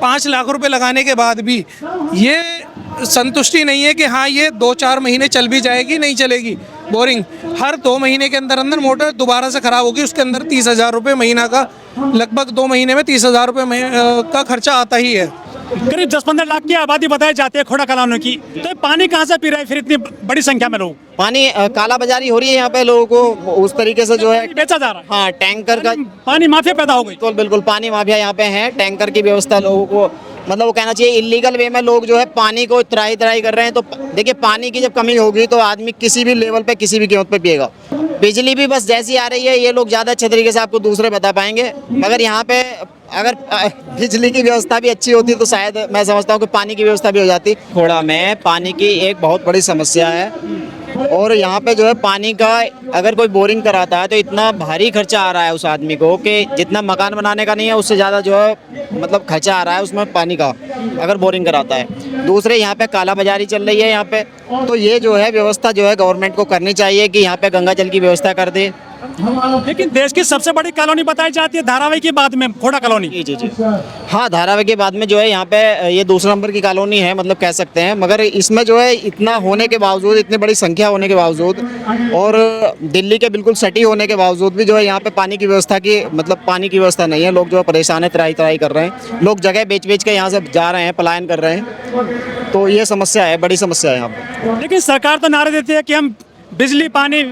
5 लाख रुपए लगाने के बाद भी ये संतुष्टि नहीं है कि हाँ ये 2-4 महीने चल भी जाएगी, नहीं चलेगी बोरिंग। हर 2 महीने के अंदर अंदर मोटर दोबारा से ख़राब होगी, उसके अंदर 30,000 रुपये महीना का, लगभग 2 महीने में 30,000 रुपये का खर्चा आता ही है। करीब 10-15 लाख की आबादी बताई जाती है खोड़ा कॉलोनी की, तो ये पानी कहाँ से पी रहे हैं फिर इतनी बड़ी संख्या में लोग? पानी काला बाजारी हो रही है यहाँ पे, लोगों को उस तरीके से जो है बेचा जा रहा है। हाँ टैंकर का पानी माफिया पैदा हो गई। बिल्कुल बिल्कुल पानी माफिया यहाँ पे है। टैंकर की व्यवस्था लोगों को मतलब वो कहना चाहिए इलीगल वे में लोग जो है पानी को त्राही कर रहे हैं। तो देखिए पानी की जब कमी होगी तो आदमी किसी भी लेवल पे किसी भी कीमत पे पिएगा। बिजली भी बस जैसी आ रही है, ये लोग ज़्यादा अच्छे तरीके से आपको दूसरे बता पाएंगे, मगर यहाँ पे अगर बिजली की व्यवस्था भी अच्छी होती तो शायद मैं समझता हूँ कि पानी की व्यवस्था भी हो जाती। खोड़ा में पानी की एक बहुत बड़ी समस्या है और यहाँ पे जो है पानी का अगर कोई बोरिंग कराता है तो इतना भारी खर्चा आ रहा है उस आदमी को कि जितना मकान बनाने का नहीं है उससे ज़्यादा जो है मतलब खर्चा आ रहा है उसमें पानी का, अगर बोरिंग कराता है। दूसरे यहाँ पे काला बाजारी चल रही है यहाँ पे, तो ये जो है व्यवस्था जो है गवर्नमेंट को करनी चाहिए कि यहाँ पे गंगा जल की व्यवस्था कर दे। लेकिन देश की सबसे बड़ी कॉलोनी बताई जाती है धारावी के बाद में खोड़ा कॉलोनी। जी। हाँ धारावी के बाद में जो है यहाँ पे ये दूसरा नंबर की कॉलोनी है, मतलब कह सकते हैं। मगर इसमें जो है इतना होने के बावजूद, इतनी बड़ी संख्या होने के बावजूद और दिल्ली के बिल्कुल सटी होने के बावजूद भी जो है यहाँ पे पानी की व्यवस्था की मतलब पानी की व्यवस्था नहीं है। लोग जो है परेशान है, त्राही कर रहे हैं। लोग जगह बेच के यहाँ से जा रहे हैं, पलायन कर रहे हैं। तो ये समस्या है, बड़ी समस्या है यहाँ पे। लेकिन सरकार तो नारे देती है कि हम बिजली पानी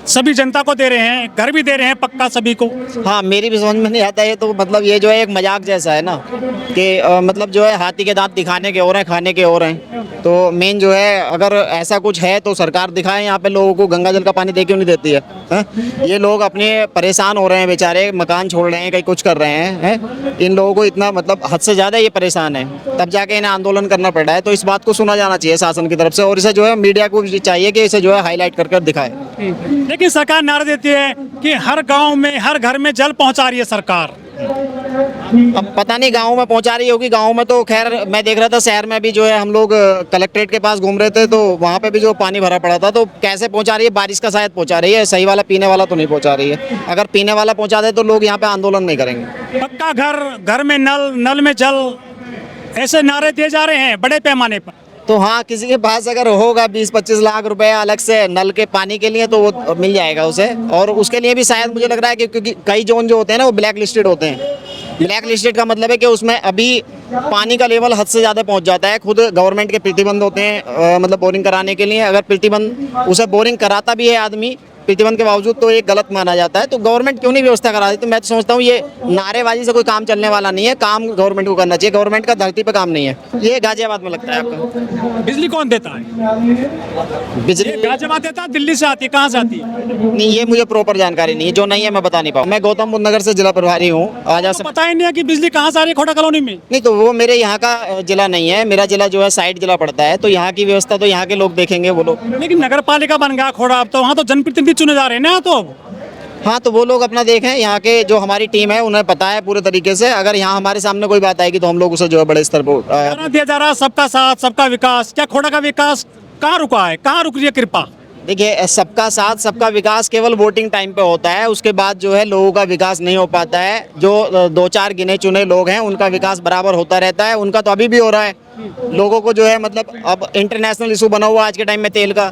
सभी जनता को दे रहे हैं, घर भी दे रहे हैं पक्का सभी को। हाँ मेरी भी समझ में नहीं आता है। तो मतलब ये जो है एक मजाक जैसा है ना कि मतलब जो है हाथी के दांत दिखाने के और हैं, खाने के और हैं। तो मेन जो है अगर ऐसा कुछ है तो सरकार दिखाए यहाँ पे लोगों को गंगा जल का पानी दे क्यों नहीं देती है? ये लोग अपने परेशान हो रहे हैं बेचारे, मकान छोड़ रहे हैं, कहीं कुछ कर रहे हैं। इन लोगों को इतना मतलब हद से ज़्यादा ये परेशान है, तब जाके इन्हें आंदोलन करना पड़ रहा है। तो इस बात को सुना जाना चाहिए शासन की तरफ से और इसे जो है मीडिया को भी चाहिए कि इसे जो है हाईलाइट कर दिखाए। लेकिन सरकार नारा देती है कि हर गांव में हर घर में जल पहुंचा रही है सरकार। अब पता नहीं गाँव में पहुंचा रही होगी। गाँव में तो खैर मैं देख रहा था, शहर में भी जो है हम लोग कलेक्ट्रेट के पास घूम रहे थे तो वहाँ पे भी जो पानी भरा पड़ा था। तो कैसे पहुंचा रही है? बारिश का शायद पहुंचा रही है, सही वाला पीने वाला तो नहीं पहुंचा रही है। अगर पीने वाला पहुंचा दे तो लोग यहाँ पे आंदोलन नहीं करेंगे। पक्का घर में नल में जल, ऐसे नारे दिए जा रहे हैं बड़े पैमाने पर। तो हाँ किसी के पास अगर होगा 20-25 लाख रुपए अलग से नल के पानी के लिए तो वो मिल जाएगा उसे। और उसके लिए भी शायद मुझे लग रहा है कि क्योंकि कई जोन जो होते हैं ना वो ब्लैक लिस्टेड होते हैं। ब्लैक लिस्टेड का मतलब है कि उसमें अभी पानी का लेवल हद से ज़्यादा पहुंच जाता है। खुद गवर्नमेंट के प्रतिबंध होते हैं मतलब बोरिंग कराने के लिए। अगर प्रतिबंध उसे बोरिंग कराता भी है आदमी प्रतिबंध के बावजूद तो एक गलत माना जाता है। तो गवर्नमेंट क्यों नहीं व्यवस्था करा देती? तो मैं तो समझता हूँ ये नारेबाजी से कोई काम चलने वाला नहीं है। काम गवर्नमेंट को करना चाहिए। गवर्नमेंट का धरती पे काम नहीं है। ये गाजियाबाद में लगता है आपका। बिजली कौन देता है? बिजली गाजियाबाद देता है, दिल्ली से आती है, कहाँ से आती है? नहीं, ये मुझे प्रॉपर जानकारी नहीं है। जो नहीं है मैं बता नहीं पाऊँ। मैं गौतम बुद्ध नगर से जिला प्रभारी हूँ। आज पता ही नहीं है कि बिजली कहाँ से आ रही है खोड़ा कॉलोनी में। नहीं तो वो मेरे यहाँ का जिला नहीं है। मेरा जिला जो है साइड जिला पड़ता है। तो यहाँ की व्यवस्था तो यहाँ के लोग देखेंगे वो लोग। लेकिन नगर पालिका बन गया खोड़ा, अब तो वहाँ तो जनप्रतिनिधि चुने जा रहे हैं ना। तो हाँ तो वो लोग अपना देखें। यहाँ के जो हमारी टीम है उन्हें पता है पूरे तरीके से। अगर यहाँ हमारे सामने कोई बात आएगी तो हम लोग उसे जो है बड़े स्तर पर दिया जा रहा है सबका साथ सबका विकास। क्या खोड़ा का विकास कहाँ रुका है, कहाँ रुक रही है कृपा? देखिए सबका साथ सबका विकास केवल वोटिंग टाइम पे होता है। उसके बाद जो है लोगों का विकास नहीं हो पाता है। जो 2-4 गिने चुने लोग हैं उनका विकास बराबर होता रहता है। उनका तो अभी भी हो रहा है। लोगों को जो है मतलब अब इंटरनेशनल इशू बना हुआ आज के टाइम में तेल का।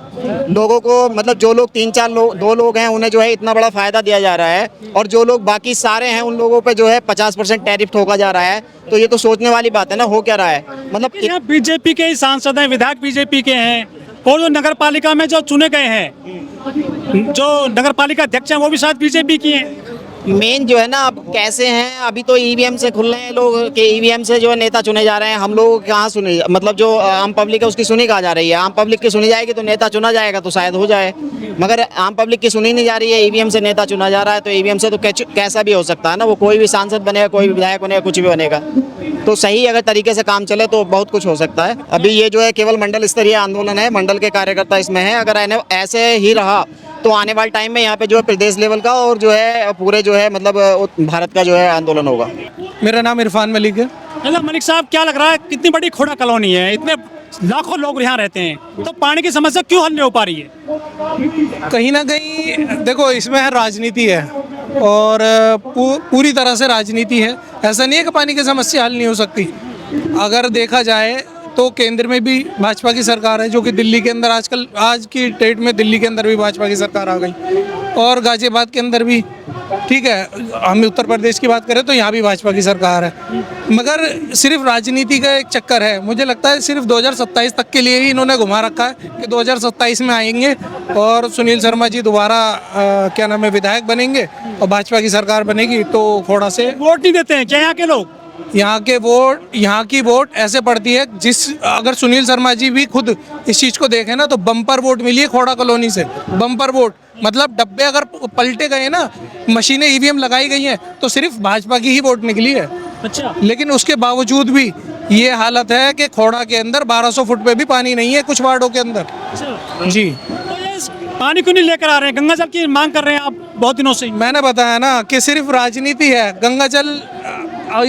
लोगों को मतलब जो लोग 3-4 लोग 2 लोग हैं उन्हें जो है इतना बड़ा फायदा दिया जा रहा है और जो लोग बाकी सारे हैं उन लोगों पे जो है 50% टैरिफ ठोका जा रहा है। तो ये तो सोचने वाली बात है ना, हो क्या रहा है मतलब। यहाँ बीजेपी के ही सांसद हैं, विधायक बीजेपी के हैं और जो नगर पालिका में जो चुने गए हैं, जो नगर पालिका अध्यक्ष हैं वो भी शायद बीजेपी की हैं। मेन जो है ना अब कैसे हैं, अभी तो ईवीएम से खुल रहे हैं लोग कि ईवीएम से जो है नेता चुने जा रहे हैं। हम लोग कहाँ सुने, मतलब जो आम पब्लिक है उसकी सुनी कहाँ जा रही है? आम पब्लिक की सुनी जाएगी तो नेता चुना जाएगा तो शायद हो जाए। मगर आम पब्लिक की सुनी नहीं जा रही है, ईवीएम से नेता चुना जा रहा है। तो ईवीएम से तो कैसा भी हो सकता है ना, वो कोई भी सांसद बनेगा, कोई भी विधायक बनेगा, कुछ भी बनेगा। तो सही अगर तरीके से काम चले तो बहुत कुछ हो सकता है। अभी ये जो है केवल मंडल स्तरीय आंदोलन है, मंडल के कार्यकर्ता इसमें है। अगर ऐसे ही रहा तो आने वाले टाइम में यहाँ पे जो है प्रदेश लेवल का और जो है पूरे जो है मतलब भारत का जो है आंदोलन होगा। मेरा नाम इरफान मलिक है। अच्छा मलिक साहब, क्या लग रहा है कितनी बड़ी खोड़ा कॉलोनी है, इतने लाखों लोग यहाँ रहते हैं, तो पानी की समस्या क्यों हल नहीं हो पा रही है? कहीं ना कहीं देखो इसमें राजनीति है और पूरी तरह से राजनीति है। ऐसा नहीं है कि पानी की समस्या हल नहीं हो सकती। अगर देखा जाए तो केंद्र में भी भाजपा की सरकार है, जो कि दिल्ली के अंदर आजकल आज की डेट में दिल्ली के अंदर भी भाजपा की सरकार आ गई, और गाजियाबाद के अंदर भी, ठीक है। हम उत्तर प्रदेश की बात करें तो यहाँ भी भाजपा की सरकार है। मगर सिर्फ राजनीति का एक चक्कर है, मुझे लगता है सिर्फ 2027 तक के लिए ही इन्होंने घुमा रखा है कि 2027 में आएंगे और सुनील शर्मा जी दोबारा क्या नाम है विधायक बनेंगे और भाजपा की सरकार बनेगी, तो थोड़ा से वोट नहीं देते हैं क्या यहाँ के लोग? यहाँ की वोट ऐसे पड़ती है, अगर सुनील शर्मा जी भी खुद इस चीज़ को देखें ना, तो बम्पर वोट मिली है खोड़ा कॉलोनी से। बम्पर वोट मतलब डब्बे अगर पलटे गए ना, मशीनें ईवीएम लगाई गई हैं, तो सिर्फ भाजपा की ही वोट निकली है। अच्छा। लेकिन उसके बावजूद भी ये हालत है कि खोड़ा के अंदर 1200 फुट पे भी पानी नहीं है कुछ वार्डों के अंदर। जी, तो ये पानी क्यों नहीं लेकर आ रहे हैं? गंगा जल की मांग कर रहे हैं आप बहुत दिनों से। मैंने बताया ना कि सिर्फ राजनीति है। गंगा जल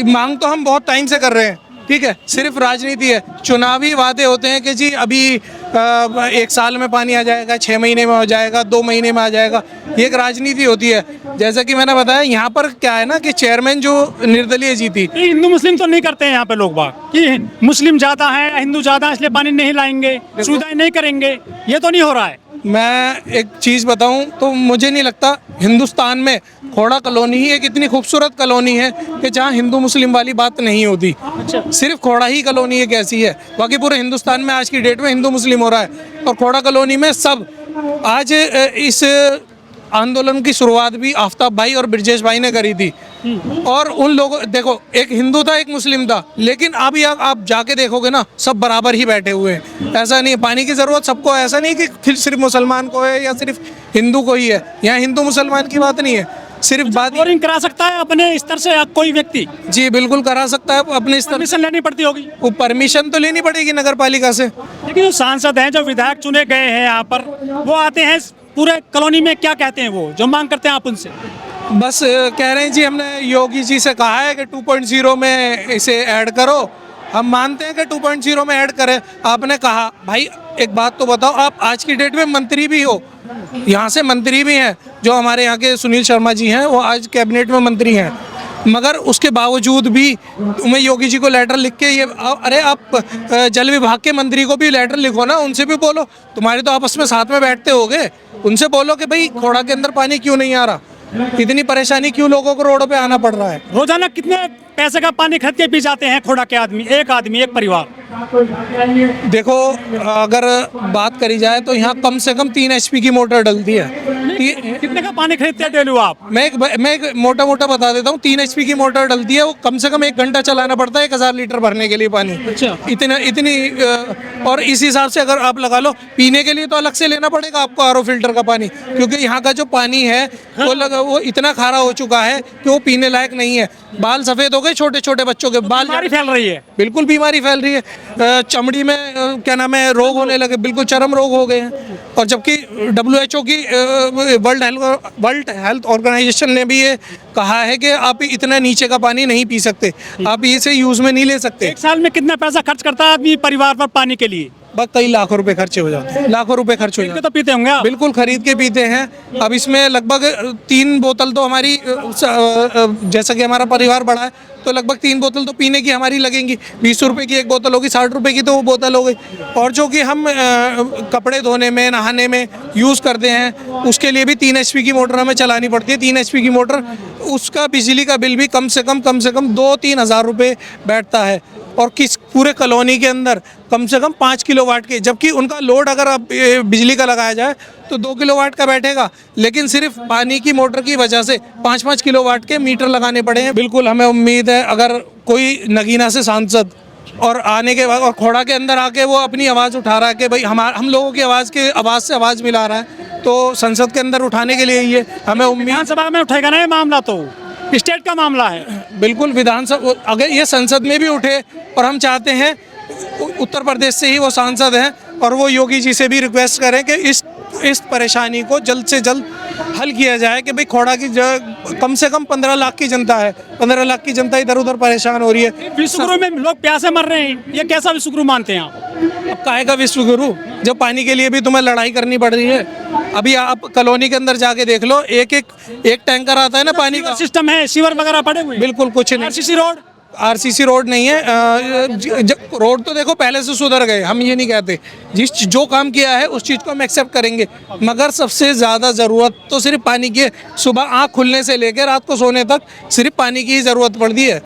मांग तो हम बहुत टाइम से कर रहे हैं, ठीक है, सिर्फ राजनीति है। चुनावी वादे होते हैं कि जी अभी 1 साल में पानी आ जाएगा, 6 महीने में हो जाएगा, 2 महीने में आ जाएगा, ये एक राजनीति होती है। जैसा कि मैंने बताया, यहाँ पर क्या है ना कि चेयरमैन जो निर्दलीय जीती, हिंदू मुस्लिम तो नहीं करते हैं यहाँ पे लोग बात कि मुस्लिम ज्यादा है हिंदू ज्यादा है इसलिए पानी नहीं लाएंगे, सुविधाएं नहीं करेंगे, ये तो नहीं हो रहा है। मैं एक चीज़ बताऊं तो मुझे नहीं लगता हिंदुस्तान में खोड़ा कॉलोनी ही एक इतनी खूबसूरत कॉलोनी है कि जहां हिंदू मुस्लिम वाली बात नहीं होती। सिर्फ खोड़ा ही कॉलोनी एक ऐसी है, बाकी पूरे हिंदुस्तान में आज की डेट में हिंदू मुस्लिम हो रहा है। और खोड़ा कॉलोनी में सब आज इस आंदोलन की शुरुआत भी आफ्ताब भाई और ब्रजेश भाई ने करी थी। और उन लोगों, देखो, एक हिंदू था एक मुस्लिम था, लेकिन अभी आप जाके देखोगे ना, सब बराबर ही बैठे हुए हैं। ऐसा नहीं है, पानी की ज़रूरत सबको, ऐसा नहीं कि सिर्फ मुसलमान को है या सिर्फ हिंदू को ही है। यहाँ हिंदू मुसलमान की बात नहीं है, सिर्फ बात बोरिंग करा सकता है अपने स्तर से या कोई व्यक्ति? जी बिल्कुल करा सकता है अपने स्तर। परमिशन लेनी पड़ती होगी? वो परमिशन तो लेनी पड़ेगी नगर पालिका से। लेकिन जो सांसद हैं, जो विधायक चुने गए हैं यहाँ पर, वो आते हैं पूरे कॉलोनी में, क्या कहते हैं वो जो मांग करते हैं आप उनसे? बस कह रहे हैं जी, हमने योगी जी से कहा है कि 2.0 में इसे ऐड करो। हम मानते हैं कि 2.0 में ऐड करें। आपने कहा भाई एक बात तो बताओ, आप आज की डेट में मंत्री भी हो, यहाँ से मंत्री भी हैं, जो हमारे यहाँ के सुनील शर्मा जी हैं वो आज कैबिनेट में मंत्री हैं, मगर उसके बावजूद भी तुम्हें योगी जी को लेटर लिख के ये, अरे आप जल विभाग के मंत्री को भी लेटर लिखो ना, उनसे भी बोलो, तुम्हारे तो आपस में साथ में बैठते होगे, उनसे बोलो कि भाई खोड़ा के अंदर पानी क्यों नहीं आ रहा, इतनी परेशानी क्यों लोगों को रोडों पे आना पड़ रहा है। रोजाना कितने पैसे का पानी खरीद के पी जाते हैं खोड़ा के आदमी, एक परिवार? देखो, अगर बात करी जाए तो यहाँ कम से कम 3 HP की मोटर डलती है। कितने का पानी खरीदते हैं डेली आप? मैं एक मोटा मोटा बता देता हूँ, 3 HP की मोटर डलती है, वो कम से कम 1 घंटा चलाना पड़ता है 1000 लीटर भरने के लिए पानी। अच्छा। इतनी और इस हिसाब से अगर आप लगा लो, पीने के लिए तो अलग से लेना पड़ेगा आपको RO फिल्टर का पानी, क्योंकि यहाँ का जो पानी है वो इतना खारा हो चुका है कि वो पीने लायक नहीं है। बाल सफ़ेद हो गए, छोटे छोटे बच्चों के बाल, बीमारी फैल रही है, बिल्कुल बीमारी फैल रही है, चमड़ी में क्या नाम है रोग होने लगे, बिल्कुल चर्म रोग हो गए हैं। और जबकि WHO की वर्ल्ड हेल्थ ऑर्गेनाइजेशन ने भी ये कहा है कि आप इतना नीचे का पानी नहीं पी सकते, आप इसे यूज़ में नहीं ले सकते। एक साल में कितना पैसा खर्च करता है आदमी परिवार पर पानी के लिए? बस कई लाखों रुपए खर्चे हो जाते हैं, लाखों रुपए खर्च हो जाते हैं। तो पीते होंगे आप? बिल्कुल खरीद के पीते हैं। अब इसमें लगभग 3 बोतल तो हमारी, जैसा कि हमारा परिवार बड़ा है तो लगभग 3 बोतल तो पीने की हमारी लगेंगी। 20 रुपए की एक बोतल होगी, 60 रुपए की तो वो बोतल हो गई। और जो कि हम कपड़े धोने में, नहाने में यूज़ करते हैं, उसके लिए भी 3 HP की मोटर हमें चलानी पड़ती है। 3 HP की मोटर, उसका बिजली का बिल भी कम से कम 2-3 हज़ार रुपये बैठता है। और किस पूरे कॉलोनी के अंदर कम से कम 5 किलोवाट के, जबकि उनका लोड अगर अब बिजली का लगाया जाए तो 2 किलोवाट का बैठेगा, लेकिन सिर्फ पानी की मोटर की वजह से 5-5 किलोवाट के मीटर लगाने पड़े हैं। बिल्कुल हमें उम्मीद है अगर कोई नगीना से सांसद और आने के बाद और खोड़ा के अंदर आके वो अपनी आवाज़ उठा रहा है कि भाई हम लोगों की आवाज़ से आवाज़ मिला रहा है, तो संसद के अंदर उठाने के लिए ये हमें उम्मीद। विधानसभा में उठेगा ना ये मामला, तो स्टेट का मामला है। बिल्कुल विधानसभा, अगर ये संसद में भी उठे, और हम चाहते हैं उत्तर प्रदेश से ही वो सांसद हैं और वो योगी जी से भी रिक्वेस्ट करें कि इस परेशानी को जल्द से जल्द हल किया जाए कि भाई खोड़ा की कम से कम 15 लाख की जनता है, 15 लाख की जनता इधर उधर परेशान हो रही है। विश्वगुरु में लोग प्यासे मर रहे हैं, ये कैसा विश्वगुरु मानते हैं आप? अब काहे का विश्वगुरु, जब पानी के लिए भी तुम्हें लड़ाई करनी पड़ रही है। अभी आप कॉलोनी के अंदर जाके देख लो, एक टैंकर आता है ना पानी का। सिस्टम है, सीवर वगैरह पड़े हुए? बिल्कुल कुछ नहीं। RCC रोड आरसीसी रोड नहीं है। रोड तो देखो पहले से सुधर गए, हम ये नहीं कहते, जो काम किया है उस चीज़ को हम एक्सेप्ट करेंगे, मगर सबसे ज़्यादा ज़रूरत तो सिर्फ पानी की है। सुबह आँख खुलने से लेकर रात को सोने तक सिर्फ पानी की ही ज़रूरत पड़ती है।